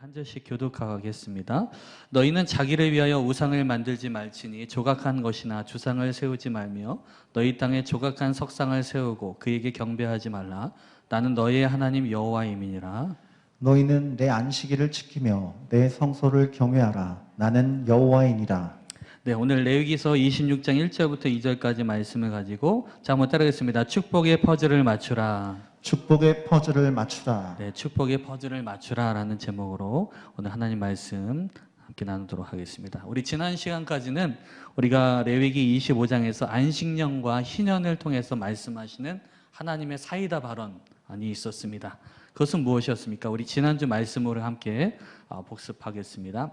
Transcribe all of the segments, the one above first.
한 절씩 교독하겠습니다. 너희는 자기를 위하여 우상을 만들지 말지니 조각한 것이나 주상을 세우지 말며 너희 땅에 조각한 석상을 세우고 그에게 경배하지 말라. 나는 너희의 하나님 여호와임이니라. 너희는 내 안식일을 지키며 내 성소를 경외하라. 나는 여호와이니라. 네, 오늘 레위기서 26장 1절부터 2절까지 말씀을 가지고 자, 한번 따라하겠습니다. 축복의 퍼즐을 맞추라. 축복의 퍼즐을 맞추라. 네, 축복의 퍼즐을 맞추라라는 제목으로 오늘 하나님 말씀 함께 나누도록 하겠습니다. 우리 지난 시간까지는 우리가 레위기 25장에서 안식년과 희년을 통해서 말씀하시는 하나님의 사이다 발언이 있었습니다. 그것은 무엇이었습니까? 우리 지난주 말씀으로 함께 복습하겠습니다.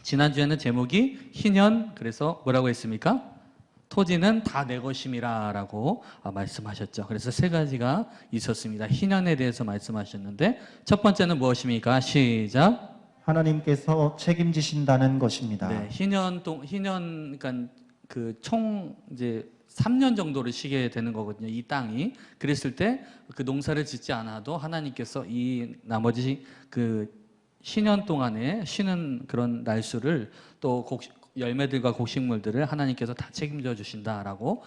지난주에는 제목이 희년, 그래서 뭐라고 했습니까? 토지는 다 내 것임이라 라고 말씀하셨죠. 그래서 세 가지가 있었습니다. 희년에 대해서 말씀하셨는데 첫 번째는 무엇입니까? 시작. 하나님께서 책임지신다는 것입니다. 네, 희년, 그러니까 그 총 이제 3년 정도를 쉬게 되는 거거든요. 이 땅이. 그랬을 때 그 농사를 짓지 않아도 하나님께서 이 나머지 그 희년 동안에 쉬는 그런 날수를 또 열매들과 곡식물들을 하나님께서 다 책임져 주신다라고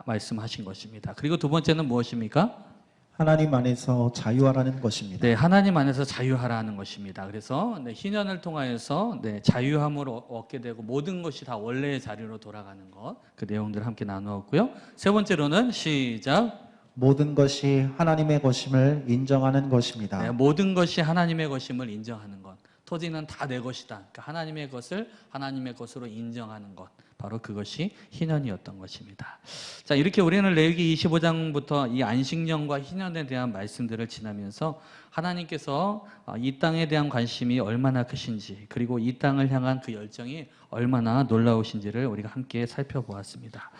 말씀하신 것입니다. 그리고 두 번째는 무엇입니까? 하나님 안에서 자유하라는 것입니다. 네, 하나님 안에서 자유하라는 것입니다. 그래서 희년을 통하여서 자유함을 얻게 되고 모든 것이 다 원래의 자리로 돌아가는 것, 그 내용들을 함께 나누었고요. 세 번째로는 시작. 모든 것이 하나님의 것임을 인정하는 것입니다. 네, 모든 것이 하나님의 것임을 인정하는 것. 토지는 다 내 것이다. 그러니까 하나님의 것을 하나님의 것으로 인정하는 것. 바로 그것이 희년이었던 것입니다. 자, 이렇게 우리는 레위기 25장부터 이 안식년과 희년에 대한 말씀들을 지나면서 하나님께서 이 땅에 대한 관심이 얼마나 크신지, 그리고 이 땅을 향한 그 열정이 얼마나 놀라우신지를 우리가 함께 살펴보았습니다.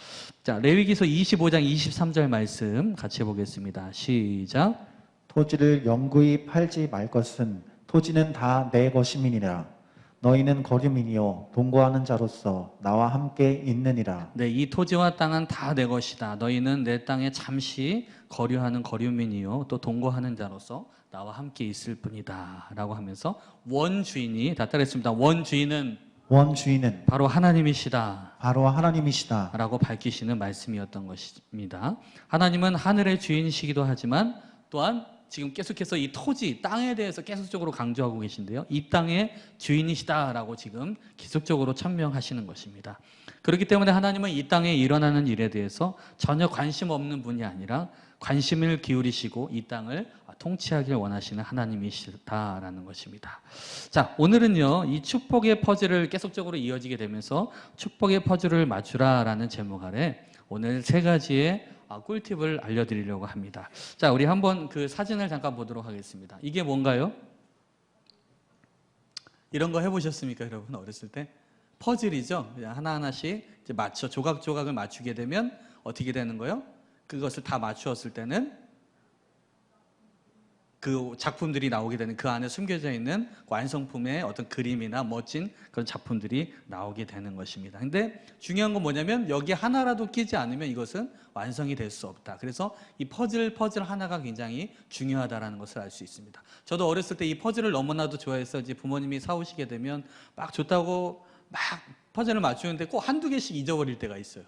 자, 레위기서 25장 23절 말씀 같이 보겠습니다. 시작. 토지를 영구히 팔지 말 것은 토지는 다 내 것임이니라. 너희는 거류민이요 동거하는 자로서 나와 함께 있느니라. 네, 이 토지와 땅은 다 내 것이다. 너희는 내 땅에 잠시 거류하는 거류민이요 또 동거하는 자로서 나와 함께 있을 뿐이다 라고 하면서 원주인이 다 따라했습니다. 원주인은 바로 하나님이시다 바로 하나님이시다 라고 밝히시는 말씀이었던 것입니다. 하나님은 하늘의 주인이시기도 하지만 또한 지금 계속해서 이 토지, 땅에 대해서 계속적으로 강조하고 계신데요. 이 땅의 주인이시다라고 지금 계속적으로 천명하시는 것입니다. 그렇기 때문에 하나님은 이 땅에 일어나는 일에 대해서 전혀 관심 없는 분이 아니라 관심을 기울이시고 이 땅을 통치하길 원하시는 하나님이시다라는 것입니다. 자, 오늘은요, 이 축복의 퍼즐을 계속적으로 이어지게 되면서 축복의 퍼즐을 맞추라라는 제목 아래 오늘 세 가지의 꿀팁을 알려드리려고 합니다. 자, 우리 한번 그 사진을 잠깐 보도록 하겠습니다. 이게 뭔가요? 이런 거 해보셨습니까, 여러분? 어렸을 때? 퍼즐이죠. 그냥 하나하나씩 이제 맞춰 조각조각을 맞추게 되면 어떻게 되는 거예요? 그것을 다 맞추었을 때는 그 작품들이 나오게 되는, 그 안에 숨겨져 있는 완성품의 어떤 그림이나 멋진 그런 작품들이 나오게 되는 것입니다. 근데 중요한 건 뭐냐면 여기 하나라도 끼지 않으면 이것은 완성이 될 수 없다. 그래서 이 퍼즐 하나가 굉장히 중요하다는 것을 알 수 있습니다. 저도 어렸을 때 이 퍼즐을 너무나도 좋아해서 이제 부모님이 사오시게 되면 막 줬다고 막 퍼즐을 맞추는데 꼭 한두 개씩 잊어버릴 때가 있어요.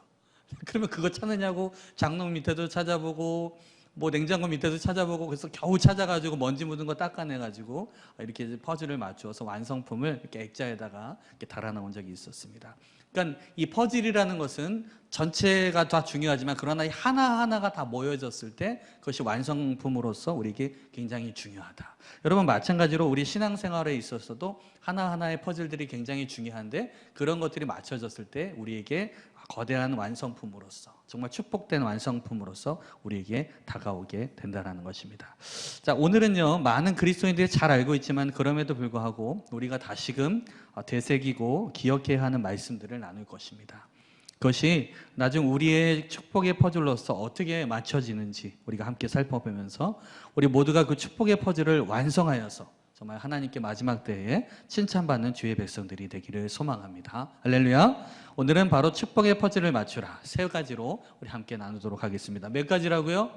그러면 그거 찾느냐고 장롱 밑에도 찾아보고 뭐 냉장고 밑에도 찾아보고 그래서 겨우 찾아가지고 먼지 묻은 거 닦아내가지고 이렇게 퍼즐을 맞추어서 완성품을 이렇게 액자에다가 이렇게 달아놓은 적이 있었습니다. 그러니까 이 퍼즐이라는 것은 전체가 다 중요하지만 그러나 하나하나가 다 모여졌을 때 그것이 완성품으로서 우리에게 굉장히 중요하다. 여러분, 마찬가지로 우리 신앙생활에 있어서도 하나하나의 퍼즐들이 굉장히 중요한데 그런 것들이 맞춰졌을 때 우리에게 거대한 완성품으로서, 정말 축복된 완성품으로서 우리에게 다가오게 된다는 것입니다. 자, 오늘은요, 많은 그리스도인들이 잘 알고 있지만 그럼에도 불구하고 우리가 다시금 되새기고 기억해야 하는 말씀들을 나눌 것입니다. 그것이 나중 우리의 축복의 퍼즐로서 어떻게 맞춰지는지 우리가 함께 살펴보면서 우리 모두가 그 축복의 퍼즐을 완성하여서 정말 하나님께 마지막 때에 칭찬받는 주의 백성들이 되기를 소망합니다. 할렐루야. 오늘은 바로 축복의 퍼즐을 맞추라 세 가지로 우리 함께 나누도록 하겠습니다. 몇 가지라고요?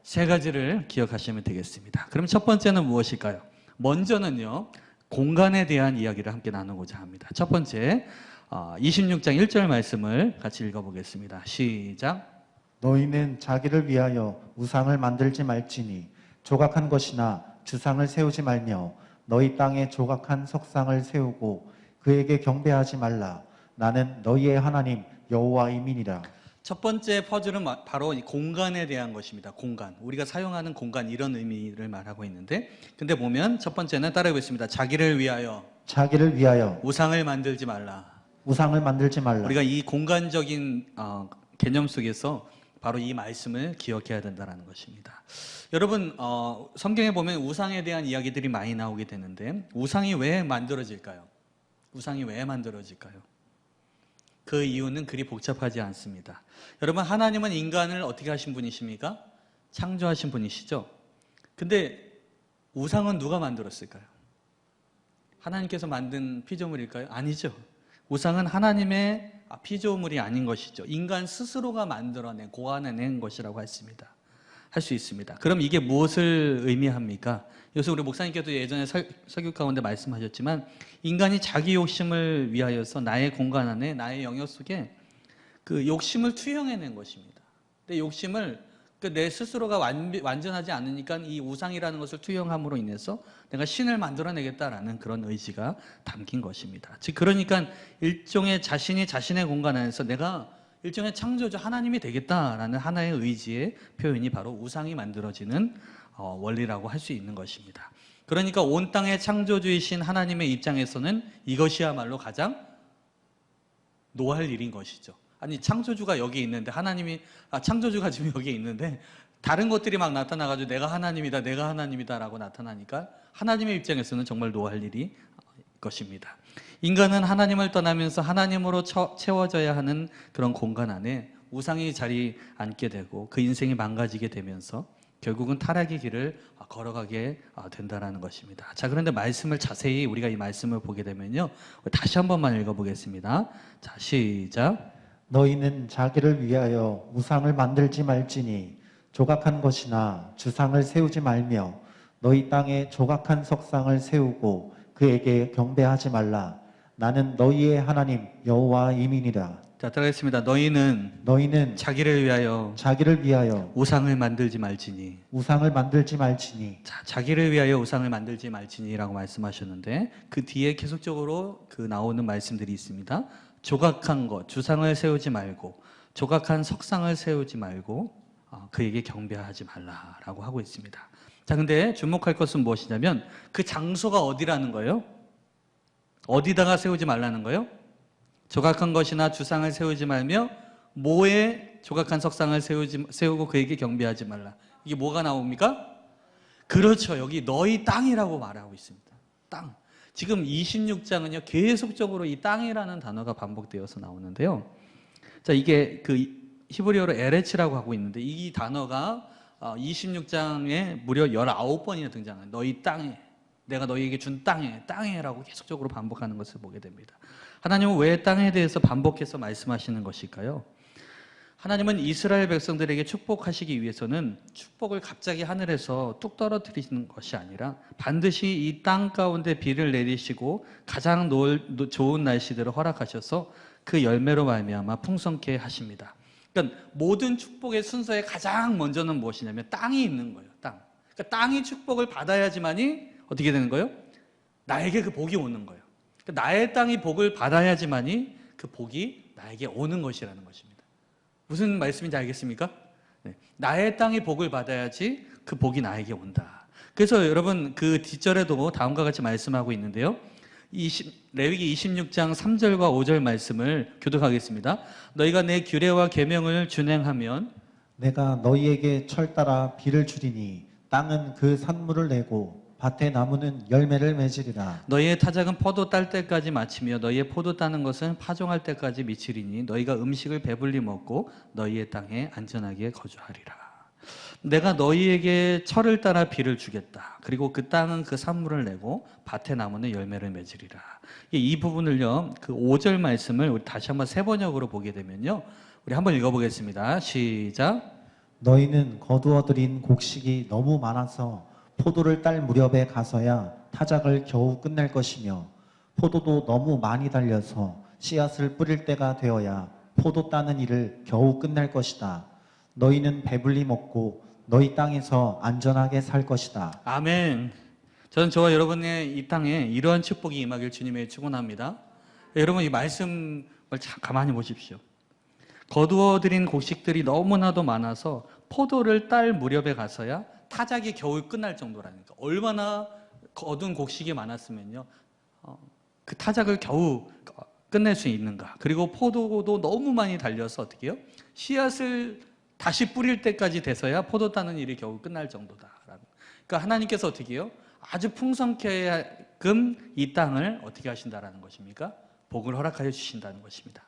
세 가지를 기억하시면 되겠습니다. 그럼 첫 번째는 무엇일까요? 먼저는요, 공간에 대한 이야기를 함께 나누고자 합니다. 첫 번째 26장 1절 말씀을 같이 읽어보겠습니다. 시작. 너희는 자기를 위하여 우상을 만들지 말지니 조각한 것이나 주상을 세우지 말며 너희 땅에 조각한 석상을 세우고 그에게 경배하지 말라. 나는 너희의 하나님 여호와이니라. 첫 번째 퍼즐은 바로 이 공간에 대한 것입니다. 공간. 우리가 사용하는 공간 이런 의미를 말하고 있는데 근데 보면 첫 번째는 따라해보겠습니다. 자기를 위하여 자기를 위하여 우상을 만들지 말라. 우상을 만들지 말라. 우리가 이 공간적인 개념 속에서 바로 이 말씀을 기억해야 된다는 것입니다. 여러분 성경에 보면 우상에 대한 이야기들이 많이 나오게 되는데 우상이 왜 만들어질까요? 우상이 왜 만들어질까요? 그 이유는 그리 복잡하지 않습니다. 여러분 하나님은 인간을 어떻게 하신 분이십니까? 창조하신 분이시죠? 근데 우상은 누가 만들었을까요? 하나님께서 만든 피조물일까요? 아니죠. 우상은 하나님의 피조물이 아닌 것이죠. 인간 스스로가 만들어낸, 고안해낸 것이라고 할 수 있습니다. 그럼 이게 무엇을 의미합니까? 요새 우리 목사님께도 예전에 설교 가운데 말씀하셨지만 인간이 자기 욕심을 위하여서 나의 공간 안에, 나의 영역 속에 그 욕심을 투영해낸 것입니다. 근데 욕심을 내 스스로가 완전하지 않으니까 이 우상이라는 것을 투영함으로 인해서 내가 신을 만들어내겠다라는 그런 의지가 담긴 것입니다. 즉 그러니까 일종의 자신이 자신의 공간 안에서 내가 일종의 창조주 하나님이 되겠다라는 하나의 의지의 표현이 바로 우상이 만들어지는 원리라고 할 수 있는 것입니다. 그러니까 온 땅의 창조주이신 하나님의 입장에서는 이것이야말로 가장 노할 일인 것이죠. 아니 창조주가 여기 있는데 하나님이 창조주가 지금 여기 있는데 다른 것들이 막 나타나가지고 내가 하나님이다 라고 나타나니까 하나님의 입장에서는 정말 노할 일이 것입니다. 인간은 하나님을 떠나면서 하나님으로 채워져야 하는 그런 공간 안에 우상이 자리 앉게 되고 그 인생이 망가지게 되면서 결국은 타락의 길을 걸어가게 된다는 것입니다. 자, 그런데 말씀을 자세히 우리가 이 말씀을 보게 되면요, 다시 한 번만 읽어보겠습니다. 자, 시작. 너희는 자기를 위하여 우상을 만들지 말지니 조각한 것이나 주상을 세우지 말며 너희 땅에 조각한 석상을 세우고 그에게 경배하지 말라. 나는 너희의 하나님 여호와이니라. 자, 따라하겠습니다. 너희는 자기를 위하여 우상을 만들지 말지니. 우상을 만들지 말지니. 자, 자기를 위하여 우상을 만들지 말지니라고 말씀하셨는데 그 뒤에 계속적으로 그 나오는 말씀들이 있습니다. 조각한 것, 주상을 세우지 말고 조각한 석상을 세우지 말고 그에게 경배하지 말라라고 하고 있습니다. 자, 근데 주목할 것은 무엇이냐면 그 장소가 어디라는 거예요? 어디다가 세우지 말라는 거예요? 조각한 것이나 주상을 세우지 말며 모에 조각한 석상을 세우고 그에게 경배하지 말라. 이게 뭐가 나옵니까? 그렇죠. 여기 너희 땅이라고 말하고 있습니다. 땅. 지금 26장은요 계속적으로 이 땅이라는 단어가 반복되어서 나오는데요. 자, 이게 그 히브리어로 에레츠라고 하고 있는데 이 단어가 26장에 무려 19번이나 등장해요. 너희 땅에, 내가 너희에게 준 땅에라고 계속적으로 반복하는 것을 보게 됩니다. 하나님은 왜 땅에 대해서 반복해서 말씀하시는 것일까요? 하나님은 이스라엘 백성들에게 축복하시기 위해서는 축복을 갑자기 하늘에서 뚝 떨어뜨리시는 것이 아니라 반드시 이 땅 가운데 비를 내리시고 가장 좋은 날씨들을 허락하셔서 그 열매로 말미암아 풍성케 하십니다. 그러니까 모든 축복의 순서에 가장 먼저는 무엇이냐면 땅이 있는 거예요. 땅. 그러니까 땅이 축복을 받아야지만이 어떻게 되는 거예요? 나에게 그 복이 오는 거예요. 그러니까 나의 땅이 복을 받아야지만이 그 복이 나에게 오는 것이라는 것입니다. 무슨 말씀인지 알겠습니까? 네. 나의 땅이 복을 받아야지 그 복이 나에게 온다. 그래서 여러분 그 뒷절에도 다음과 같이 말씀하고 있는데요. 레위기 26장 3절과 5절 말씀을 교독하겠습니다. 너희가 내 규례와 계명을 준행하면 내가 너희에게 철 따라 비를 주리니 땅은 그 산물을 내고 밭의 나무는 열매를 맺으리라. 너희의 타작은 포도 딸 때까지 마치며 너희의 포도 따는 것은 파종할 때까지 미치리니 너희가 음식을 배불리 먹고 너희의 땅에 안전하게 거주하리라. 내가 너희에게 철을 따라 비를 주겠다. 그리고 그 땅은 그 산물을 내고 밭의 나무는 열매를 맺으리라. 이 부분을요, 그 5절 말씀을 우리 다시 한번 세 번역으로 보게 되면요, 우리 한번 읽어보겠습니다. 시작. 너희는 거두어들인 곡식이 너무 많아서 포도를 딸 무렵에 가서야 타작을 겨우 끝낼 것이며 포도도 너무 많이 달려서 씨앗을 뿌릴 때가 되어야 포도 따는 일을 겨우 끝낼 것이다. 너희는 배불리 먹고 너희 땅에서 안전하게 살 것이다. 아멘. 저는 저와 여러분의 이 땅에 이러한 축복이 임하길 주님의 축원합니다. 여러분 이 말씀을 참 가만히 보십시오. 거두어들인 곡식들이 너무나도 많아서 포도를 딸 무렵에 가서야 타작이 겨우 끝날 정도라니까. 얼마나 거둔 곡식이 많았으면요, 그 타작을 겨우 끝낼 수 있는가. 그리고 포도도 너무 많이 달려서 어떻게 해요? 씨앗을 다시 뿌릴 때까지 돼서야 포도 따는 일이 겨우 끝날 정도다. 그러니까 하나님께서 어떻게 해요? 아주 풍성케끔 이 땅을 어떻게 하신다라는 것입니까? 복을 허락하여 주신다는 것입니다.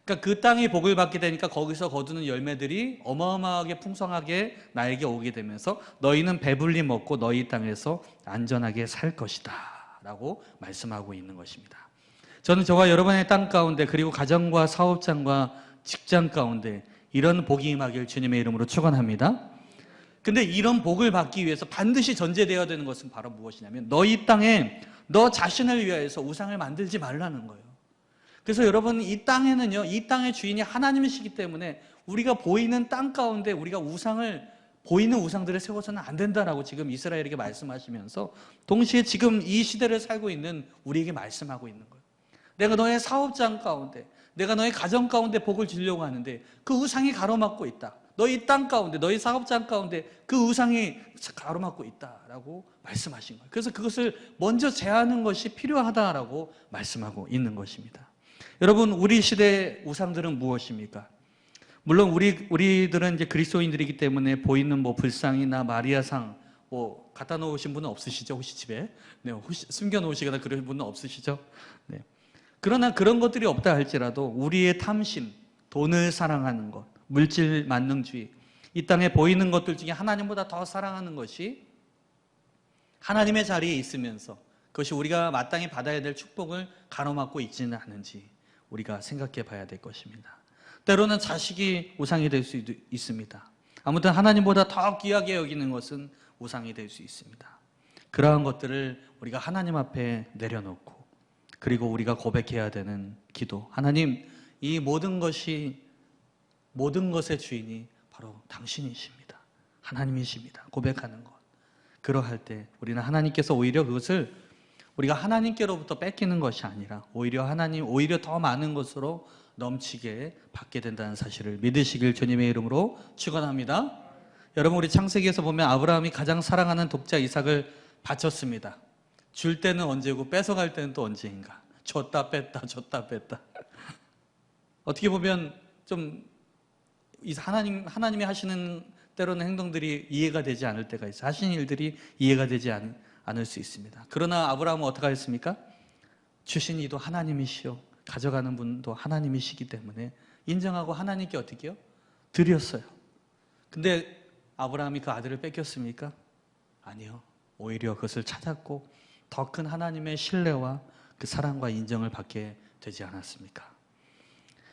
그러니까 그 땅이 복을 받게 되니까 거기서 거두는 열매들이 어마어마하게 풍성하게 나에게 오게 되면서 너희는 배불리 먹고 너희 땅에서 안전하게 살 것이다 라고 말씀하고 있는 것입니다. 저는 저와 여러분의 땅 가운데 그리고 가정과 사업장과 직장 가운데 이런 복이 임하길 주님의 이름으로 축원합니다. 근데 이런 복을 받기 위해서 반드시 전제되어야 되는 것은 바로 무엇이냐면 너희 땅에 너 자신을 위하여서 우상을 만들지 말라는 거예요. 그래서 여러분 이 땅에는요, 이 땅의 주인이 하나님이시기 때문에 우리가 보이는 땅 가운데 우리가 보이는 우상들을 세워서는 안 된다라고 지금 이스라엘에게 말씀하시면서 동시에 지금 이 시대를 살고 있는 우리에게 말씀하고 있는 거예요. 내가 너의 사업장 가운데, 내가 너의 가정 가운데 복을 주려고 하는데 그 우상이 가로막고 있다. 너희 땅 가운데, 너희 사업장 가운데 그 우상이 가로막고 있다라고 말씀하신 거예요. 그래서 그것을 먼저 제하는 것이 필요하다라고 말씀하고 있는 것입니다. 여러분, 우리 시대의 우상들은 무엇입니까? 물론 우리들은 이제 그리스도인들이기 때문에 보이는 뭐 불상이나 마리아상 뭐 갖다 놓으신 분은 없으시죠? 혹시 집에? 네, 혹시 숨겨 놓으시거나 그런 분은 없으시죠? 네. 그러나 그런 것들이 없다 할지라도 우리의 탐심, 돈을 사랑하는 것, 물질 만능주의, 이 땅에 보이는 것들 중에 하나님보다 더 사랑하는 것이 하나님의 자리에 있으면서 그것이 우리가 마땅히 받아야 될 축복을 가로막고 있지는 않은지 우리가 생각해 봐야 될 것입니다. 때로는 자식이 우상이 될 수 있습니다. 아무튼 하나님보다 더 귀하게 여기는 것은 우상이 될 수 있습니다. 그러한 것들을 우리가 하나님 앞에 내려놓고 그리고 우리가 고백해야 되는 기도, 하나님, 이 모든 것의 주인이 바로 당신이십니다. 하나님이십니다. 고백하는 것. 그러할 때 우리는 하나님께서 오히려 그것을 우리가 하나님께로부터 뺏기는 것이 아니라 오히려 더 많은 것으로 넘치게 받게 된다는 사실을 믿으시길 주님의 이름으로 축원합니다. 여러분, 우리 창세기에서 보면 아브라함이 가장 사랑하는 독자 이삭을 바쳤습니다. 줄 때는 언제고 뺏어갈 때는 또 언제인가. 줬다 뺐다. 어떻게 보면 좀 하나님이 하시는 때로는 행동들이 이해가 되지 않을 때가 있어요. 하시는 일들이 이해가 되지 않을 수 있습니다. 그러나 아브라함은 어떻게 했습니까? 주신 이도 하나님이시요 가져가는 분도 하나님이시기 때문에 인정하고 하나님께 어떻게 해요? 드렸어요. 근데 아브라함이 그 아들을 뺏겼습니까? 아니요. 오히려 그것을 찾았고 더 큰 하나님의 신뢰와 그 사랑과 인정을 받게 되지 않았습니까?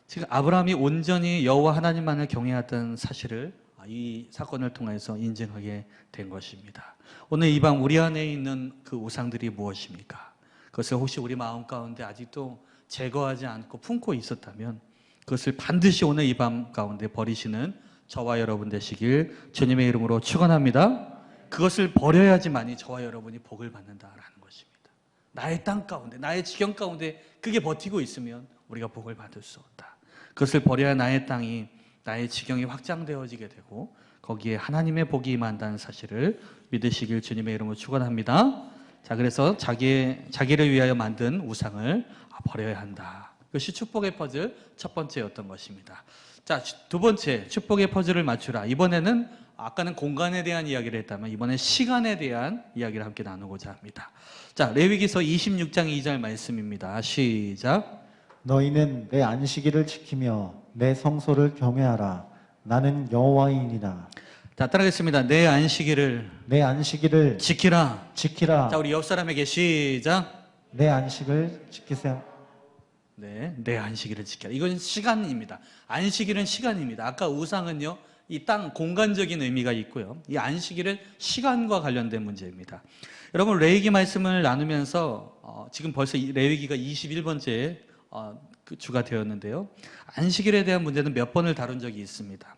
지금 아브라함이 온전히 여호와 하나님만을 경외했던 사실을 이 사건을 통해서 인증하게 된 것입니다. 오늘 이 밤 우리 안에 있는 그 우상들이 무엇입니까? 그것을 혹시 우리 마음 가운데 아직도 제거하지 않고 품고 있었다면 그것을 반드시 오늘 이 밤 가운데 버리시는 저와 여러분 되시길 주님의 이름으로 축원합니다. 그것을 버려야지만이 저와 여러분이 복을 받는다라는 것입니다. 나의 땅 가운데, 나의 지경 가운데 그게 버티고 있으면 우리가 복을 받을 수 없다. 그것을 버려야 나의 땅이, 나의 지경이 확장되어지게 되고 거기에 하나님의 복이 임한다는 사실을 믿으시길 주님의 이름으로 축원합니다. 자, 그래서 자기를 위하여 만든 우상을 버려야 한다. 그것이 축복의 퍼즐 첫 번째였던 것입니다. 자, 두 번째, 축복의 퍼즐을 맞추라. 이번에는 아까는 공간에 대한 이야기를 했다면 이번엔 시간에 대한 이야기를 함께 나누고자 합니다. 자, 레위기서 26장 2절 말씀입니다. 시작. 너희는 내 안식일을 지키며 내 성소를 경외하라. 나는 여호와이니라. 자, 따라하겠습니다. 내 안식일을 지키라. 자, 우리 옆 사람에게 시작. 내 안식을 지키세요. 네, 내 안식일을 지켜라. 이건 시간입니다. 안식일은 시간입니다. 아까 우상은요, 이 땅 공간적인 의미가 있고요. 이 안식일은 시간과 관련된 문제입니다. 여러분 레위기 말씀을 나누면서 지금 벌써 레위기가 21번째 그 주가 되었는데요. 안식일에 대한 문제는 몇 번을 다룬 적이 있습니다.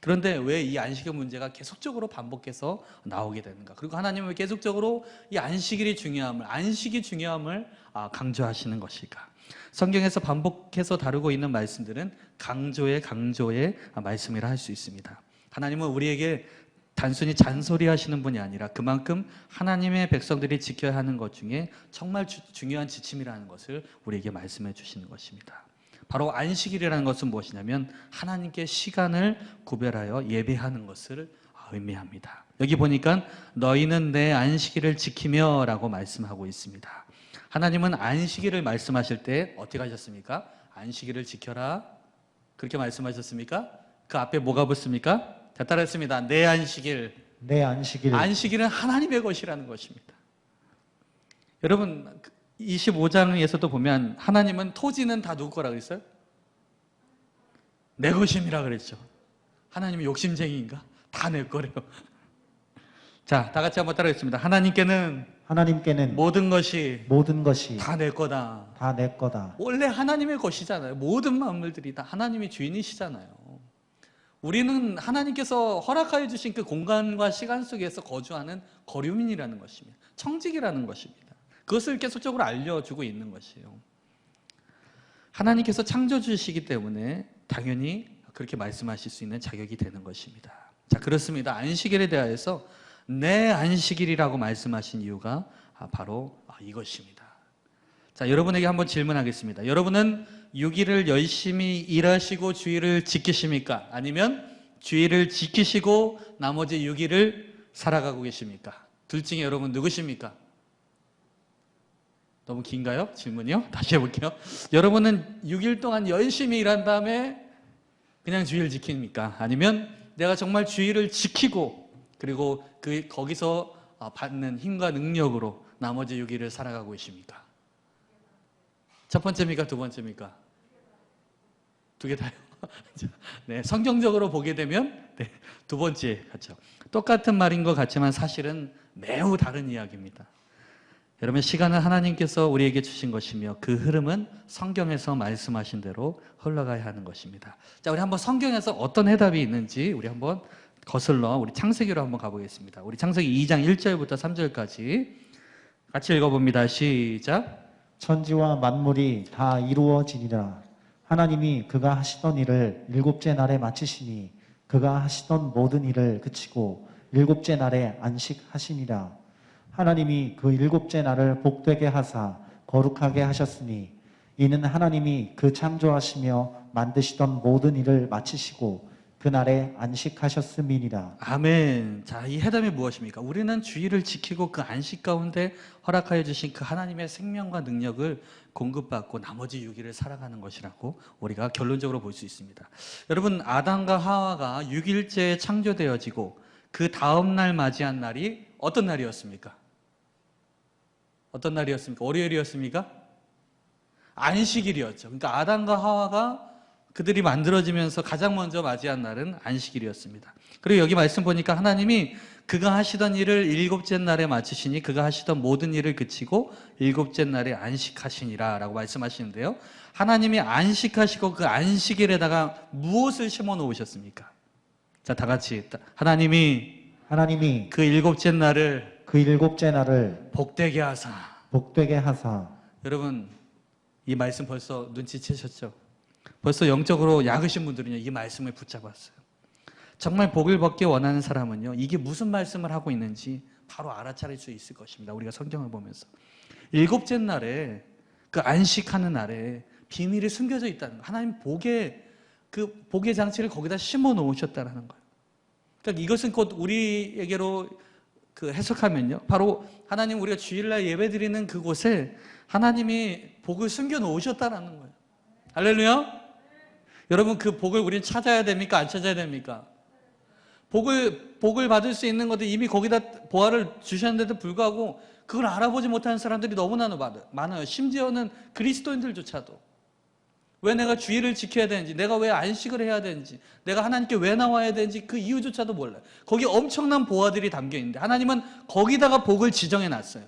그런데 왜 이 안식일 문제가 계속적으로 반복해서 나오게 되는가? 그리고 하나님은 왜 계속적으로 이 안식이 중요함을 강조하시는 것일까? 성경에서 반복해서 다루고 있는 말씀들은 강조의 말씀이라 할 수 있습니다. 하나님은 우리에게 단순히 잔소리하시는 분이 아니라 그만큼 하나님의 백성들이 지켜야 하는 것 중에 정말 중요한 지침이라는 것을 우리에게 말씀해 주시는 것입니다. 바로 안식일이라는 것은 무엇이냐면 하나님께 시간을 구별하여 예배하는 것을 의미합니다. 여기 보니까 너희는 내 안식일을 지키며 라고 말씀하고 있습니다. 하나님은 안식일을 말씀하실 때 어떻게 하셨습니까? 안식일을 지켜라 그렇게 말씀하셨습니까? 그 앞에 뭐가 붙습니까? 자, 따라했습니다. 내 안식일. 내 안식일. 안식일은 하나님의 것이라는 것입니다. 여러분 25장에서도 보면 하나님은 토지는 다 누구 거라 그랬어요? 내 것임이라 그랬죠. 하나님이 욕심쟁이인가? 다 내 거래요. 자, 다 같이 한번 따라하겠습니다. 하나님께는 모든 것이 다 내 거다. 다 내 거다. 원래 하나님의 것이잖아요. 모든 만물들이 다 하나님이 주인이시잖아요. 우리는 하나님께서 허락하여 주신 그 공간과 시간 속에서 거주하는 거류민이라는 것입니다. 청직이라는 것입니다. 그것을 계속적으로 알려주고 있는 것이에요. 하나님께서 창조주시기 때문에 당연히 그렇게 말씀하실 수 있는 자격이 되는 것입니다. 자, 그렇습니다. 안식일에 대하여서 내 안식일이라고 말씀하신 이유가 바로 이것입니다. 자, 여러분에게 한번 질문하겠습니다. 여러분은 6일을 열심히 일하시고 주일을 지키십니까? 아니면 주일을 지키시고 나머지 6일을 살아가고 계십니까? 둘 중에 여러분 누구십니까? 너무 긴가요? 질문이요? 다시 해볼게요. 여러분은 6일 동안 열심히 일한 다음에 그냥 주일 지킵니까? 아니면 내가 정말 주일을 지키고 그리고 거기서 받는 힘과 능력으로 나머지 6일을 살아가고 계십니까? 첫 번째입니까? 두 번째입니까? 두 개 다요? 네, 성경적으로 보게 되면 두 번째 같죠. 똑같은 말인 것 같지만 사실은 매우 다른 이야기입니다. 여러분, 시간은 하나님께서 우리에게 주신 것이며 그 흐름은 성경에서 말씀하신 대로 흘러가야 하는 것입니다. 자, 우리 한번 성경에서 어떤 해답이 있는지 우리 한번 거슬러 우리 창세기로 한번 가보겠습니다. 우리 창세기 2장 1절부터 3절까지 같이 읽어봅니다. 시작. 천지와 만물이 다 이루어지니라. 하나님이 그가 하시던 일을 일곱째 날에 마치시니 그가 하시던 모든 일을 그치고 일곱째 날에 안식하시니라. 하나님이 그 일곱째 날을 복되게 하사 거룩하게 하셨으니 이는 하나님이 그 창조하시며 만드시던 모든 일을 마치시고 그날에 안식하셨음이니라. 아멘. 자, 이 해답이 무엇입니까? 우리는 주일을 지키고 그 안식 가운데 허락하여 주신 그 하나님의 생명과 능력을 공급받고 나머지 6일을 살아가는 것이라고 우리가 결론적으로 볼 수 있습니다. 여러분, 아담과 하와가 6일째에 창조되어지고 그 다음 날 맞이한 날이 어떤 날이었습니까? 어떤 날이었습니까? 월요일이었습니까? 안식일이었죠. 그러니까 아담과 하와가 그들이 만들어지면서 가장 먼저 맞이한 날은 안식일이었습니다. 그리고 여기 말씀 보니까 하나님이 그가 하시던 일을 일곱째 날에 마치시니 그가 하시던 모든 일을 그치고 일곱째 날에 안식하시니라 라고 말씀하시는데요. 하나님이 안식하시고 그 안식일에다가 무엇을 심어 놓으셨습니까? 자, 다 같이 하나님이 그 일곱째 날을 복되게 하사. 여러분, 이 말씀 벌써 눈치채셨죠? 벌써 영적으로 약으신 분들은요, 이 말씀을 붙잡았어요. 정말 복을 받기 원하는 사람은요, 이게 무슨 말씀을 하고 있는지 바로 알아차릴 수 있을 것입니다. 우리가 성경을 보면서 일곱째 날에 그 안식하는 날에 비밀이 숨겨져 있다는 거예요. 하나님 그 복의 장치를 거기다 심어 놓으셨다는 거예요. 그러니까 이것은 곧 우리에게로 그 해석하면요, 바로 하나님 우리가 주일날 예배드리는 그곳에 하나님이 복을 숨겨 놓으셨다는 거예요. 할렐루야. 여러분, 그 복을 우리는 찾아야 됩니까? 안 찾아야 됩니까? 복을 받을 수 있는 것들 이미 거기다 보화를 주셨는데도 불구하고 그걸 알아보지 못하는 사람들이 너무나 많아요. 심지어는 그리스도인들조차도. 왜 내가 주의를 지켜야 되는지, 내가 왜 안식을 해야 되는지, 내가 하나님께 왜 나와야 되는지 그 이유조차도 몰라요. 거기 엄청난 보화들이 담겨 있는데 하나님은 거기다가 복을 지정해 놨어요.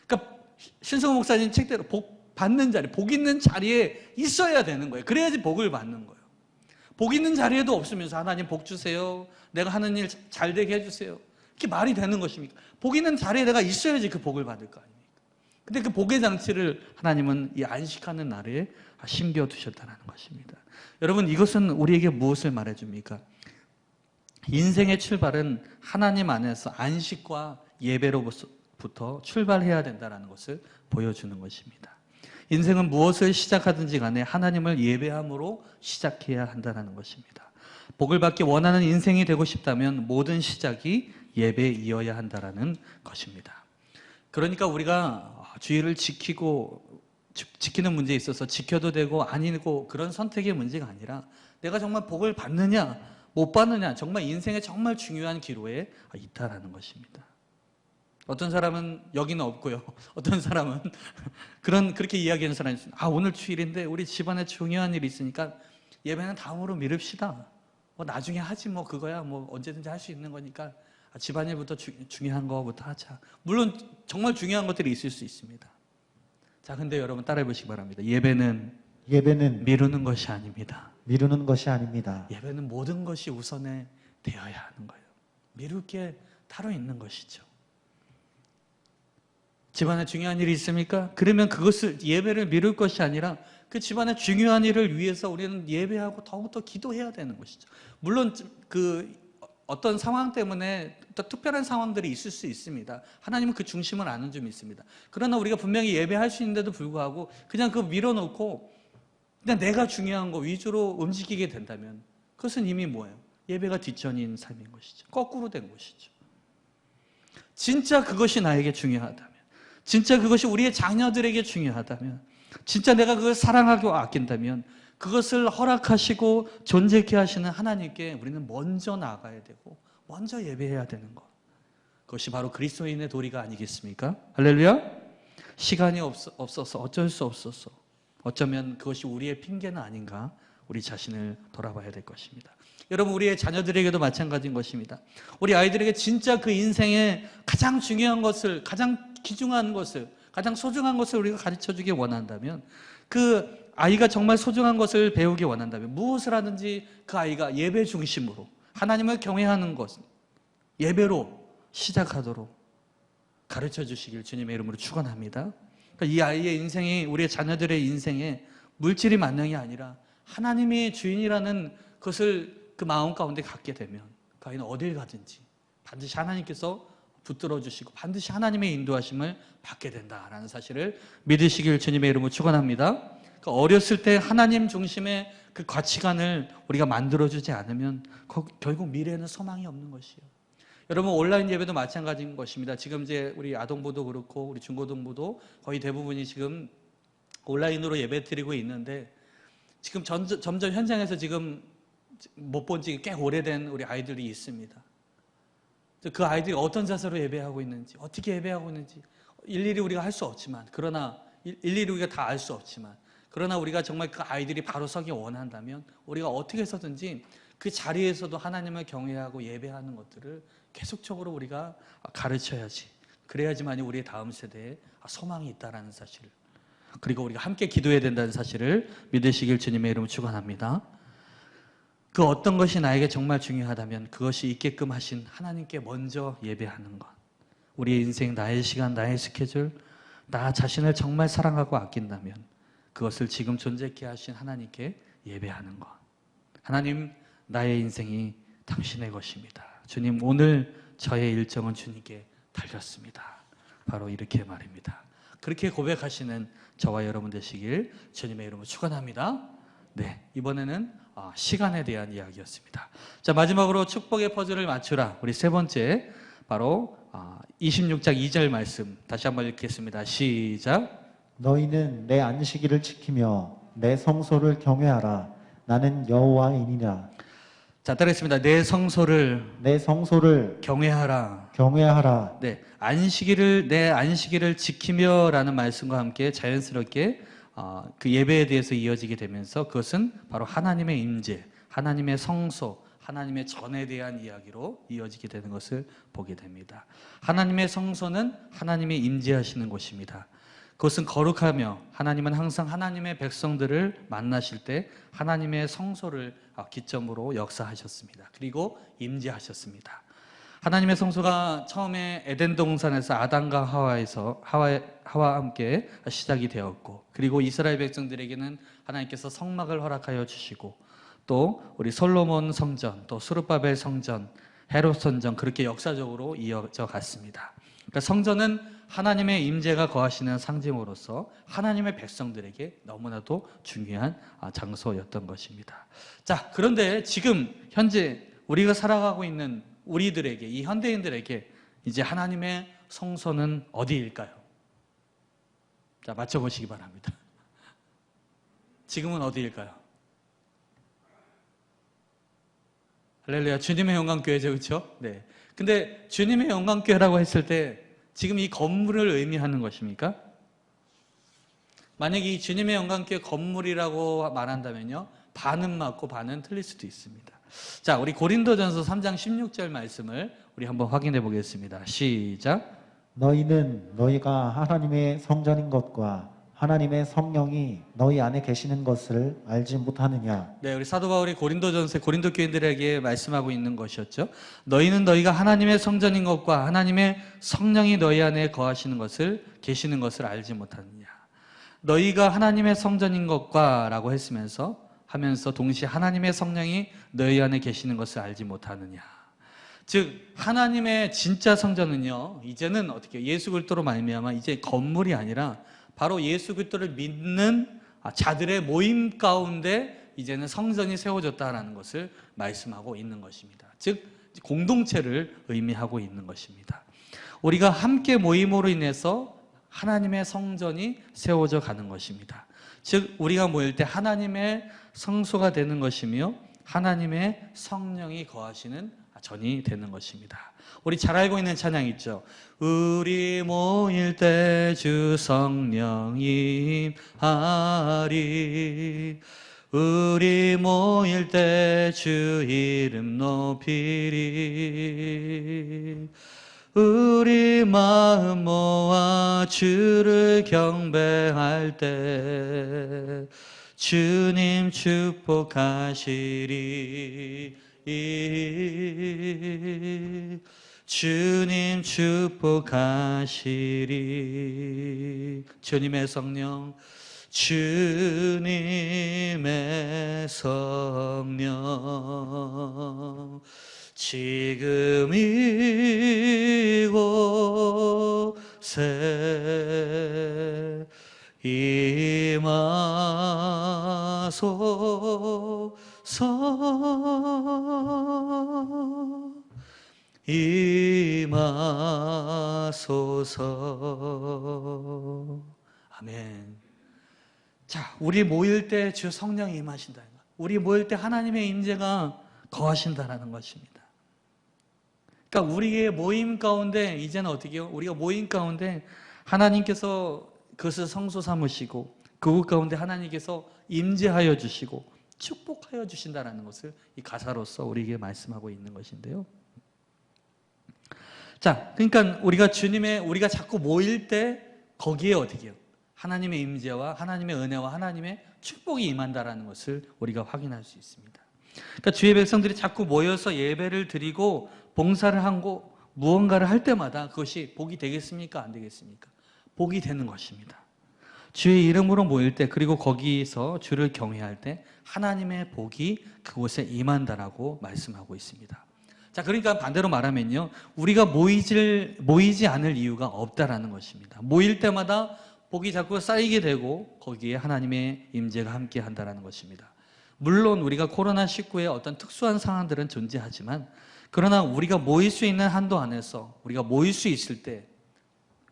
그러니까 신성호 목사님 책대로 복 받는 자리, 복 있는 자리에 있어야 되는 거예요. 그래야지 복을 받는 거예요. 복 있는 자리에도 없으면서 하나님 복 주세요, 내가 하는 일 잘 되게 해주세요, 이렇게 말이 되는 것입니까? 복 있는 자리에 내가 있어야지 그 복을 받을 거 아닙니까? 근데 그 복의 장치를 하나님은 이 안식하는 날에 심겨 두셨다는 것입니다. 여러분, 이것은 우리에게 무엇을 말해줍니까? 인생의 출발은 하나님 안에서 안식과 예배로부터 출발해야 된다는 것을 보여주는 것입니다. 인생은 무엇을 시작하든지 간에 하나님을 예배함으로 시작해야 한다는 것입니다. 복을 받기 원하는 인생이 되고 싶다면 모든 시작이 예배에 이어야 한다는 것입니다. 그러니까 우리가 주의를 지키는 문제에 있어서 지켜도 되고 아니고 그런 선택의 문제가 아니라 내가 정말 복을 받느냐 못 받느냐, 정말 인생의 정말 중요한 기로에 있다라는 것입니다. 어떤 사람은 여기는 없고요, 어떤 사람은 그렇게 이야기하는 사람이 있습니다. 오늘 주일인데 우리 집안에 중요한 일이 있으니까 예배는 다음으로 미룹시다. 나중에 하지, 그거야 언제든지 할 수 있는 거니까 집안일부터 중요한 거부터 하자. 물론 정말 중요한 것들이 있을 수 있습니다. 자, 근데 여러분 따라해 보시기 바랍니다. 예배는 미루는 것이 아닙니다. 미루는 것이 아닙니다. 예배는 모든 것이 우선에 되어야 하는 거예요. 미룰 게 따로 있는 것이죠. 집안에 중요한 일이 있습니까? 그러면 그것을 예배를 미룰 것이 아니라 그 집안의 중요한 일을 위해서 우리는 예배하고 더욱더 기도해야 되는 것이죠. 물론 어떤 상황 때문에 또 특별한 상황들이 있을 수 있습니다. 하나님은 그 중심을 아는 점이 있습니다. 그러나 우리가 분명히 예배할 수 있는데도 불구하고 그냥 그거 밀어놓고 그냥 내가 중요한 거 위주로 움직이게 된다면 그것은 이미 뭐예요? 예배가 뒷전인 삶인 것이죠. 거꾸로 된 것이죠. 진짜 그것이 나에게 중요하다면, 진짜 그것이 우리의 자녀들에게 중요하다면, 진짜 내가 그걸 사랑하고 아낀다면 그것을 허락하시고 존재케 하시는 하나님께 우리는 먼저 나아가야 되고 먼저 예배해야 되는 것, 그것이 바로 그리스도인의 도리가 아니겠습니까? 할렐루야. 시간이 없어서 어쩔 수 없어서 어쩌면 그것이 우리의 핑계는 아닌가, 우리 자신을 돌아봐야 될 것입니다. 여러분, 우리의 자녀들에게도 마찬가지인 것입니다. 우리 아이들에게 진짜 그 인생의 가장 중요한 것을, 가장 귀중한 것을, 가장 소중한 것을 우리가 가르쳐주기 원한다면, 그 아이가 정말 소중한 것을 배우기 원한다면 무엇을 하든지 그 아이가 예배 중심으로 하나님을 경외하는 것, 예배로 시작하도록 가르쳐 주시길 주님의 이름으로 축원합니다. 그러니까 이 아이의 인생이, 우리의 자녀들의 인생에 물질이 만능이 아니라 하나님이 주인이라는 것을 그 마음 가운데 갖게 되면 그 아이는 어딜 가든지 반드시 하나님께서 붙들어 주시고 반드시 하나님의 인도하심을 받게 된다라는 사실을 믿으시길 주님의 이름으로 축원합니다. 그러니까 어렸을 때 하나님 중심의 그 가치관을 우리가 만들어주지 않으면 결국 미래에는 소망이 없는 것이에요. 여러분, 온라인 예배도 마찬가지인 것입니다. 지금 이제 우리 아동부도 그렇고 우리 중고등부도 거의 대부분이 지금 온라인으로 예배 드리고 있는데, 지금 점점 현장에서 지금 못 본 지 꽤 오래된 우리 아이들이 있습니다. 그 아이들이 어떤 자세로 예배하고 있는지, 어떻게 예배하고 있는지 일일이 우리가 할 수 없지만, 그러나 일일이 우리가 다 알 수 없지만, 그러나 우리가 정말 그 아이들이 바로 서기 원한다면 우리가 어떻게 해서든지 그 자리에서도 하나님을 경외하고 예배하는 것들을 계속적으로 우리가 가르쳐야지, 그래야지만이 우리의 다음 세대에 소망이 있다는 사실, 그리고 우리가 함께 기도해야 된다는 사실을 믿으시길 주님의 이름으로 축원합니다. 그 어떤 것이 나에게 정말 중요하다면 그것이 있게끔 하신 하나님께 먼저 예배하는 것, 우리의 인생, 나의 시간, 나의 스케줄, 나 자신을 정말 사랑하고 아낀다면 그것을 지금 존재케 하신 하나님께 예배하는 것. 하나님, 나의 인생이 당신의 것입니다. 주님, 오늘 저의 일정은 주님께 달렸습니다. 바로 이렇게 말입니다. 그렇게 고백하시는 저와 여러분 되시길 주님의 이름으로 축원합니다. 네, 이번에는 시간에 대한 이야기였습니다. 자, 마지막으로 축복의 퍼즐을 맞추라. 우리 세 번째, 바로 26장 2절 말씀 다시 한번 읽겠습니다. 시작. 너희는 내 안식일을 지키며 내 성소를 경외하라. 나는 여호와이니라. 자, 따라했습니다. 내 성소를 경외하라. 경외하라. 네, 내 안식일을 지키며라는 말씀과 함께 자연스럽게 그 예배에 대해서 이어지게 되면서 그것은 바로 하나님의 임재, 하나님의 성소, 하나님의 전에 대한 이야기로 이어지게 되는 것을 보게 됩니다. 하나님의 성소는 하나님이 임재하시는 곳입니다. 그것은 거룩하며 하나님은 항상 하나님의 백성들을 만나실 때 하나님의 성소를 기점으로 역사하셨습니다. 그리고 임재하셨습니다. 하나님의 성소가 처음에 에덴 동산에서 아담과 하와와 함께 시작이 되었고, 그리고 이스라엘 백성들에게는 하나님께서 성막을 허락하여 주시고, 또 우리 솔로몬 성전, 또 스룹바벨 성전, 헤롯 성전, 그렇게 역사적으로 이어져 갔습니다. 그러니까 성전은 하나님의 임재가 거하시는 상징으로서 하나님의 백성들에게 너무나도 중요한 장소였던 것입니다. 자, 그런데 지금 현재 우리가 살아가고 있는 우리들에게, 이 현대인들에게 이제 하나님의 성소는 어디일까요? 자, 맞춰보시기 바랍니다. 지금은 어디일까요? 할렐루야, 주님의 영광교회죠, 그렇죠? 네. 근데 주님의 영광교회라고 했을 때 지금 이 건물을 의미하는 것입니까? 만약에 이 주님의 영광교회 건물이라고 말한다면요, 반은 맞고 반은 틀릴 수도 있습니다. 자, 우리 고린도전서 3장 16절 말씀을 우리 한번 확인해 보겠습니다. 시작. 너희는 너희가 하나님의 성전인 것과 하나님의 성령이 너희 안에 계시는 것을 알지 못하느냐. 네, 우리 사도 바울이 고린도전서 고린도 교인들에게 말씀하고 있는 것이었죠. 너희는 너희가 하나님의 성전인 것과 하나님의 성령이 너희 안에 거하시는 것을 계시는 것을 알지 못하느냐. 너희가 하나님의 성전인 것과 라고 하면서 동시에 하나님의 성령이 너희 안에 계시는 것을 알지 못하느냐. 즉 하나님의 진짜 성전은요, 이제는 어떻게 예수 그리스도로 말미암아 이제 건물이 아니라 바로 예수 그리스도를 믿는 자들의 모임 가운데 이제는 성전이 세워졌다라는 것을 말씀하고 있는 것입니다. 즉 공동체를 의미하고 있는 것입니다. 우리가 함께 모임으로 인해서 하나님의 성전이 세워져 가는 것입니다. 즉 우리가 모일 때 하나님의 성소가 되는 것이며 하나님의 성령이 거하시는 전이 되는 것입니다. 우리 잘 알고 있는 찬양 있죠. 우리 모일 때 주 성령 임하리, 우리 모일 때 주 이름 높이리, 우리 마음 모아 주를 경배할 때 주님 축복하시리, 주님 축복하시리. 주님의 성령, 주님의 성령, 지금 이곳에 임하소서, 임하소서. 아멘. 자, 우리 모일 때 주 성령이 임하신다. 우리 모일 때 하나님의 임재가 거하신다라는 것입니다. 그러니까 우리의 모임 가운데 이제는 어떻게 해요? 우리가 모임 가운데 하나님께서 그것을 성소 삼으시고 그곳 가운데 하나님께서 임재하여 주시고 축복하여 주신다라는 것을 이 가사로서 우리에게 말씀하고 있는 것인데요. 자, 그러니까 우리가 자꾸 모일 때 거기에 어떻게 해요? 하나님의 임재와 하나님의 은혜와 하나님의 축복이 임한다라는 것을 우리가 확인할 수 있습니다. 그러니까 주의 백성들이 자꾸 모여서 예배를 드리고 봉사를 하고 무언가를 할 때마다 그것이 복이 되겠습니까? 안 되겠습니까? 복이 되는 것입니다. 주의 이름으로 모일 때, 그리고 거기서 주를 경외할 때 하나님의 복이 그곳에 임한다라고 말씀하고 있습니다. 자, 그러니까 반대로 말하면요, 우리가 모이지 않을 이유가 없다라는 것입니다. 모일 때마다 복이 자꾸 쌓이게 되고 거기에 하나님의 임재가 함께 한다라는 것입니다. 물론 우리가 코로나19의 어떤 특수한 상황들은 존재하지만, 그러나 우리가 모일 수 있는 한도 안에서 우리가 모일 수 있을 때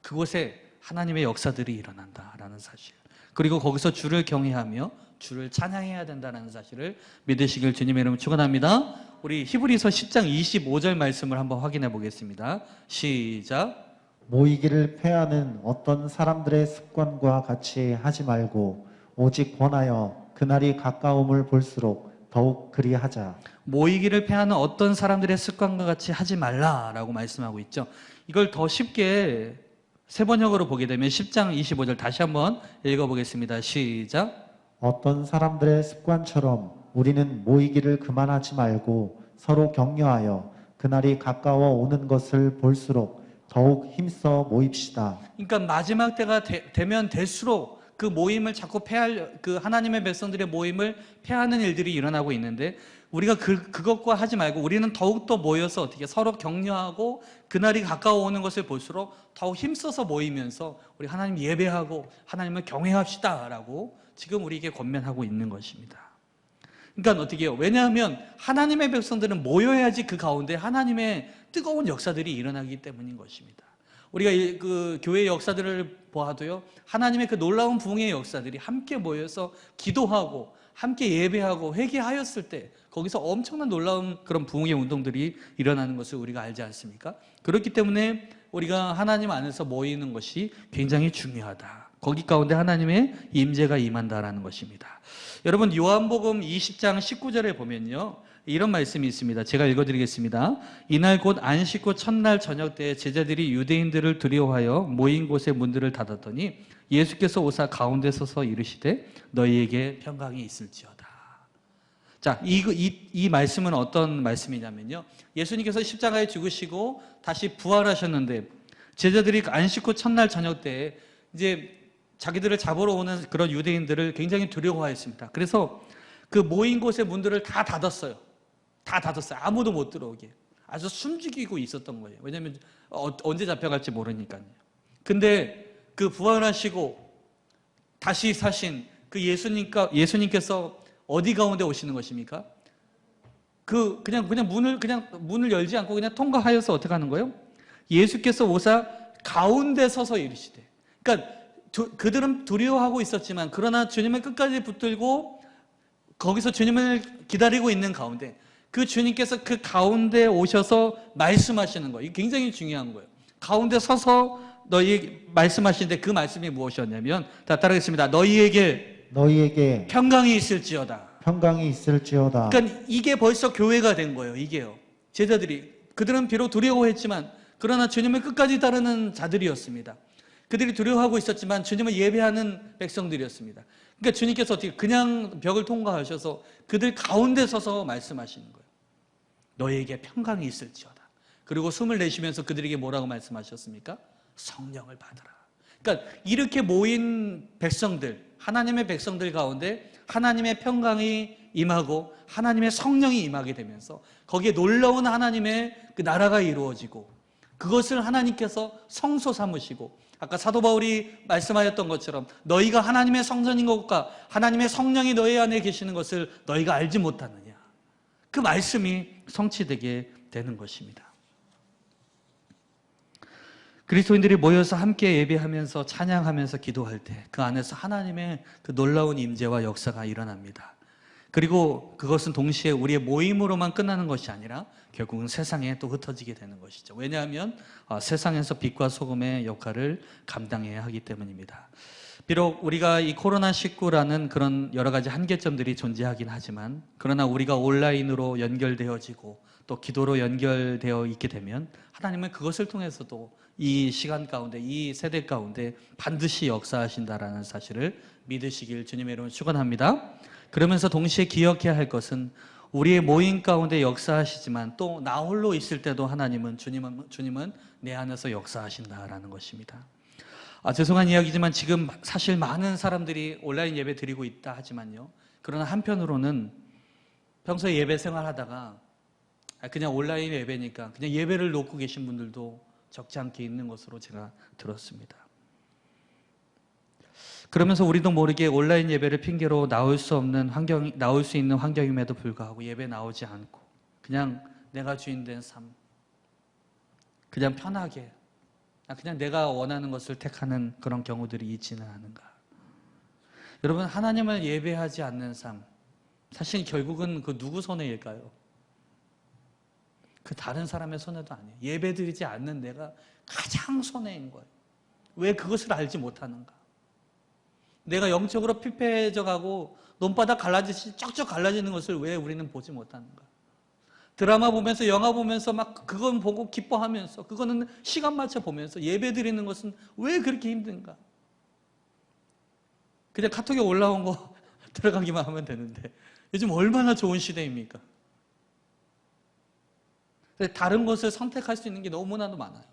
그곳에 하나님의 역사들이 일어난다라는 사실, 그리고 거기서 주를 경외하며 주를 찬양해야 된다는 사실을 믿으시길 주님의 이름으로 축원합니다. 우리 히브리서 10장 25절 말씀을 한번 확인해 보겠습니다. 시작. 모이기를 패하는 어떤 사람들의 습관과 같이 하지 말고 오직 권하여 그날이 가까움을 볼수록 더욱 그리하자. 모이기를 패하는 어떤 사람들의 습관과 같이 하지 말라라고 말씀하고 있죠. 이걸 더 쉽게 세 번역으로 보게 되면 10장 25절 다시 한번 읽어보겠습니다. 시작. 어떤 사람들의 습관처럼 우리는 모이기를 그만하지 말고 서로 격려하여 그날이 가까워 오는 것을 볼수록 더욱 힘써 모입시다. 그러니까 마지막 때가 되면 될수록 그 모임을 자꾸 그 하나님의 백성들의 모임을 폐하는 일들이 일어나고 있는데 우리가 그것과 하지 말고 우리는 더욱더 모여서 어떻게 서로 격려하고 그날이 가까워 오는 것을 볼수록 더욱 힘써서 모이면서 우리 하나님 예배하고 하나님을 경외합시다라고 지금 우리에게 권면하고 있는 것입니다. 그러니까 어떻게 해요? 왜냐하면 하나님의 백성들은 모여야지 그 가운데 하나님의 뜨거운 역사들이 일어나기 때문인 것입니다. 우리가 그 교회의 역사들을 보아도요, 하나님의 그 놀라운 부흥의 역사들이 함께 모여서 기도하고 함께 예배하고 회개하였을 때 거기서 엄청난 놀라운 그런 부흥의 운동들이 일어나는 것을 우리가 알지 않습니까? 그렇기 때문에 우리가 하나님 안에서 모이는 것이 굉장히 중요하다. 거기 가운데 하나님의 임재가 임한다라는 것입니다. 여러분 요한복음 20장 19절에 보면요, 이런 말씀이 있습니다. 제가 읽어드리겠습니다. 이날 곧 안식 후 첫날 저녁 때에 제자들이 유대인들을 두려워하여 모인 곳의 문들을 닫았더니 예수께서 오사 가운데 서서 이르시되 너희에게 평강이 있을지어다. 자, 이 말씀은 어떤 말씀이냐면요, 예수님께서 십자가에 죽으시고 다시 부활하셨는데 제자들이 안식 후 첫날 저녁 때에 이제 자기들을 잡으러 오는 그런 유대인들을 굉장히 두려워하였습니다. 그래서 그 모인 곳의 문들을 다 닫았어요. 다 닫았어요. 아무도 못 들어오게. 아주 숨죽이고 있었던 거예요. 왜냐하면 언제 잡혀갈지 모르니까요. 근데 그 부활하시고 다시 사신 그 예수님께서 어디 가운데 오시는 것입니까? 그냥 문을 열지 않고 그냥 통과하여서 어떻게 하는 거예요? 예수께서 오사 가운데 서서 이르시되. 그러니까 그들은 두려워하고 있었지만 그러나 주님을 끝까지 붙들고 거기서 주님을 기다리고 있는 가운데 그 주님께서 그 가운데 오셔서 말씀하시는 거예요. 이게 굉장히 중요한 거예요. 가운데 서서 너희 말씀하시는데 그 말씀이 무엇이었냐면, 다 따라하겠습니다. 너희에게 평강이 있을지어다. 평강이 있을지어다. 그러니까 이게 벌써 교회가 된 거예요. 이게요. 제자들이, 그들은 비록 두려워했지만 그러나 주님을 끝까지 따르는 자들이었습니다. 그들이 두려워하고 있었지만 주님을 예배하는 백성들이었습니다. 그러니까 주님께서 어떻게 그냥 벽을 통과하셔서 그들 가운데 서서 말씀하시는 거예요. 너희에게 평강이 있을지어다. 그리고 숨을 내쉬면서 그들에게 뭐라고 말씀하셨습니까? 성령을 받으라. 그러니까 이렇게 모인 백성들, 하나님의 백성들 가운데 하나님의 평강이 임하고 하나님의 성령이 임하게 되면서 거기에 놀라운 하나님의 그 나라가 이루어지고 그것을 하나님께서 성소 삼으시고, 아까 사도 바울이 말씀하였던 것처럼 너희가 하나님의 성전인 것과 하나님의 성령이 너희 안에 계시는 것을 너희가 알지 못하느냐, 그 말씀이 성취되게 되는 것입니다. 그리스도인들이 모여서 함께 예배하면서 찬양하면서 기도할 때 그 안에서 하나님의 그 놀라운 임재와 역사가 일어납니다. 그리고 그것은 동시에 우리의 모임으로만 끝나는 것이 아니라 결국은 세상에 또 흩어지게 되는 것이죠. 왜냐하면 세상에서 빛과 소금의 역할을 감당해야 하기 때문입니다. 비록 우리가 이 코로나19라는 그런 여러 가지 한계점들이 존재하긴 하지만, 그러나 우리가 온라인으로 연결되어지고 또 기도로 연결되어 있게 되면 하나님은 그것을 통해서도 이 시간 가운데, 이 세대 가운데 반드시 역사하신다라는 사실을 믿으시길 주님의 이름으로 축원합니다. 그러면서 동시에 기억해야 할 것은 우리의 모임 가운데 역사하시지만 또 나 홀로 있을 때도 주님은 내 안에서 역사하신다라는 것입니다. 죄송한 이야기지만 지금 사실 많은 사람들이 온라인 예배 드리고 있다 하지만요, 그러나 한편으로는 평소에 예배 생활하다가 그냥 온라인 예배니까 그냥 예배를 놓고 계신 분들도 적지 않게 있는 것으로 제가 들었습니다. 그러면서 우리도 모르게 온라인 예배를 핑계로 나올 수 있는 환경임에도 불구하고 예배 나오지 않고 그냥 내가 주인된 삶, 그냥 편하게 그냥 내가 원하는 것을 택하는 그런 경우들이 있지는 않은가. 여러분, 하나님을 예배하지 않는 삶, 사실 결국은 그 누구 손해일까요? 그 다른 사람의 손해도 아니에요. 예배드리지 않는 내가 가장 손해인 거예요. 왜 그것을 알지 못하는가? 내가 영적으로 피폐해져 가고 논바닥 갈라지듯이 쩍쩍 갈라지는 것을 왜 우리는 보지 못하는가? 드라마 보면서 영화 보면서 막 그건 보고 기뻐하면서 그거는 시간 맞춰 보면서 예배 드리는 것은 왜 그렇게 힘든가? 그냥 카톡에 올라온 거 들어가기만 하면 되는데 요즘 얼마나 좋은 시대입니까? 다른 것을 선택할 수 있는 게 너무나도 많아요.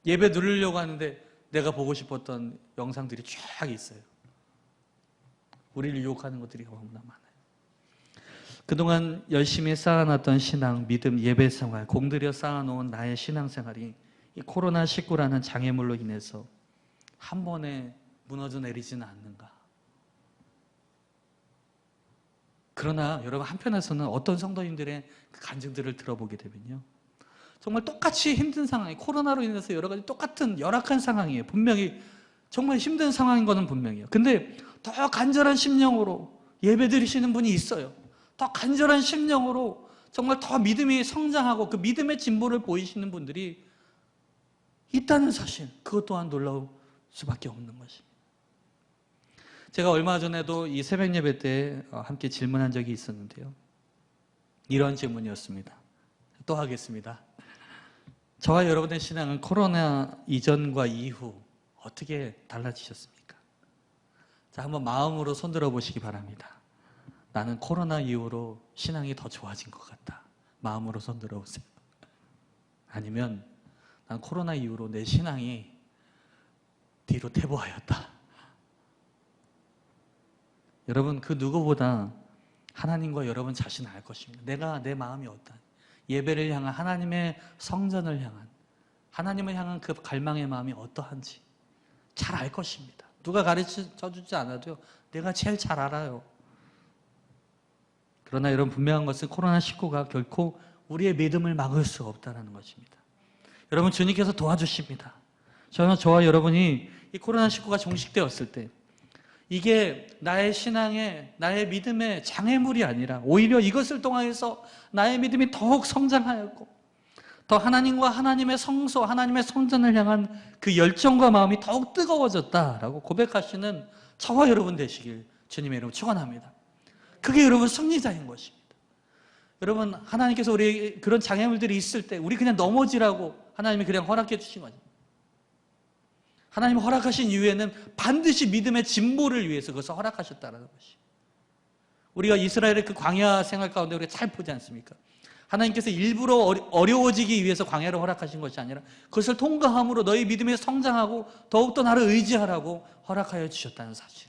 예배 누리려고 하는데 내가 보고 싶었던 영상들이 쫙 있어요. 우리를 유혹하는 것들이 너무나 많아요. 그동안 열심히 쌓아놨던 신앙, 믿음, 예배 생활, 공들여 쌓아놓은 나의 신앙생활이 이 코로나19라는 장애물로 인해서 한 번에 무너져 내리지는 않는가. 그러나 여러분 한편에서는 어떤 성도님들의 그 간증들을 들어보게 되면요, 정말 똑같이 힘든 상황이, 코로나로 인해서 여러 가지 똑같은 열악한 상황이에요. 분명히 정말 힘든 상황인 거는 분명해요. 근데 더 간절한 심령으로 예배 드리시는 분이 있어요. 더 간절한 심령으로 정말 더 믿음이 성장하고 그 믿음의 진보를 보이시는 분들이 있다는 사실, 그것 또한 놀라울 수밖에 없는 것입니다. 제가 얼마 전에도 이 새벽 예배 때 함께 질문한 적이 있었는데요, 이런 질문이었습니다. 또 하겠습니다. 저와 여러분의 신앙은 코로나 이전과 이후 어떻게 달라지셨습니까? 자, 한번 마음으로 손들어 보시기 바랍니다. 나는 코로나 이후로 신앙이 더 좋아진 것 같다. 마음으로 손들어 보세요. 아니면 난 코로나 이후로 내 신앙이 뒤로 퇴보하였다. 여러분, 그 누구보다 하나님과 여러분 자신을 알 것입니다. 내가 내 마음이 어떠한, 예배를 향한, 하나님의 성전을 향한, 하나님을 향한 그 갈망의 마음이 어떠한지 잘 알 것입니다. 누가 가르쳐 주지 않아도요, 내가 제일 잘 알아요. 그러나 여러분, 분명한 것은 코로나19가 결코 우리의 믿음을 막을 수 없다는 것입니다. 여러분, 주님께서 도와주십니다. 저와 여러분이 이 코로나19가 종식되었을 때 이게 나의 신앙의, 나의 믿음의 장애물이 아니라 오히려 이것을 통해서 나의 믿음이 더욱 성장하였고 더 하나님과 하나님의 성소, 하나님의 성전을 향한 그 열정과 마음이 더욱 뜨거워졌다라고 고백하시는 저와 여러분 되시길 주님의 이름으로 축원합니다. 그게 여러분 승리자인 것입니다. 여러분, 하나님께서 우리 그런 장애물들이 있을 때 우리 그냥 넘어지라고 하나님이 그냥 허락해 주신 거죠. 하나님이 허락하신 이유에는 반드시 믿음의 진보를 위해서 그것을 허락하셨다는 것이. 우리가 이스라엘의 그 광야 생활 가운데 우리가 잘 보지 않습니까? 하나님께서 일부러 어려워지기 위해서 광야를 허락하신 것이 아니라 그것을 통과함으로 너희 믿음이 성장하고 더욱더 나를 의지하라고 허락하여 주셨다는 사실.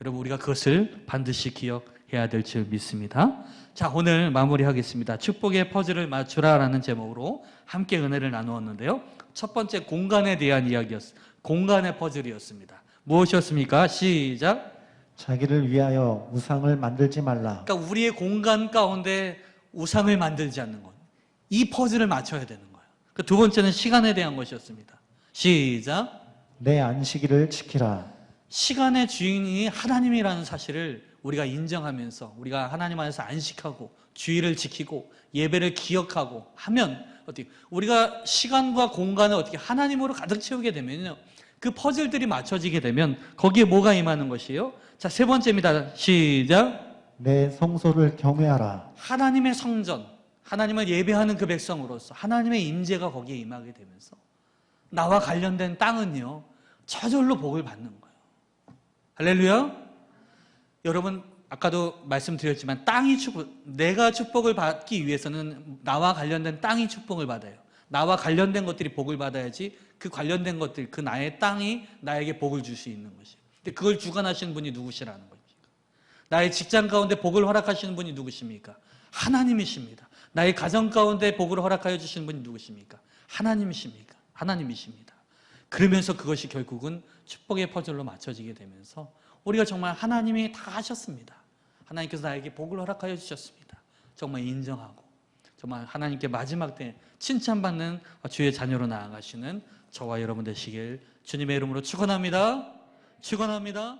여러분, 우리가 그것을 반드시 기억해야 될 줄 믿습니다. 자, 오늘 마무리하겠습니다. 축복의 퍼즐을 맞추라라는 제목으로 함께 은혜를 나누었는데요, 첫 번째 공간에 대한 이야기였습니다. 공간의 퍼즐이었습니다. 무엇이었습니까? 시작. 자기를 위하여 우상을 만들지 말라. 그러니까 우리의 공간 가운데 우상을 만들지 않는 것, 이 퍼즐을 맞춰야 되는 거예요. 그 두 번째는 시간에 대한 것이었습니다. 시작. 내 안식일을 지키라. 시간의 주인이 하나님이라는 사실을 우리가 인정하면서 우리가 하나님 안에서 안식하고 주의를 지키고 예배를 기억하고 하면 어떻게 우리가 시간과 공간을 어떻게 하나님으로 가득 채우게 되면요, 그 퍼즐들이 맞춰지게 되면 거기에 뭐가 임하는 것이에요? 자, 세 번째입니다. 시작. 내 성소를 경외하라. 하나님의 성전, 하나님을 예배하는 그 백성으로서 하나님의 임재가 거기에 임하게 되면서 나와 관련된 땅은요, 저절로 복을 받는 거예요. 할렐루야. 여러분, 아까도 말씀드렸지만 내가 축복을 받기 위해서는 나와 관련된 땅이 축복을 받아요. 나와 관련된 것들이 복을 받아야지 그 관련된 것들, 그 나의 땅이 나에게 복을 줄 수 있는 것이에요. 근데 그걸 주관하시는 분이 누구시라는 겁니까? 나의 직장 가운데 복을 허락하시는 분이 누구십니까? 하나님이십니다. 나의 가정 가운데 복을 허락하여 주시는 분이 누구십니까? 하나님이십니까? 하나님이십니다. 그러면서 그것이 결국은 축복의 퍼즐로 맞춰지게 되면서 우리가 정말 하나님이 다 하셨습니다. 하나님께서 나에게 복을 허락하여 주셨습니다. 정말 인정하고 정말 하나님께 마지막 때 칭찬받는 주의 자녀로 나아가시는 저와 여러분 되시길 주님의 이름으로 축원합니다. 축원합니다.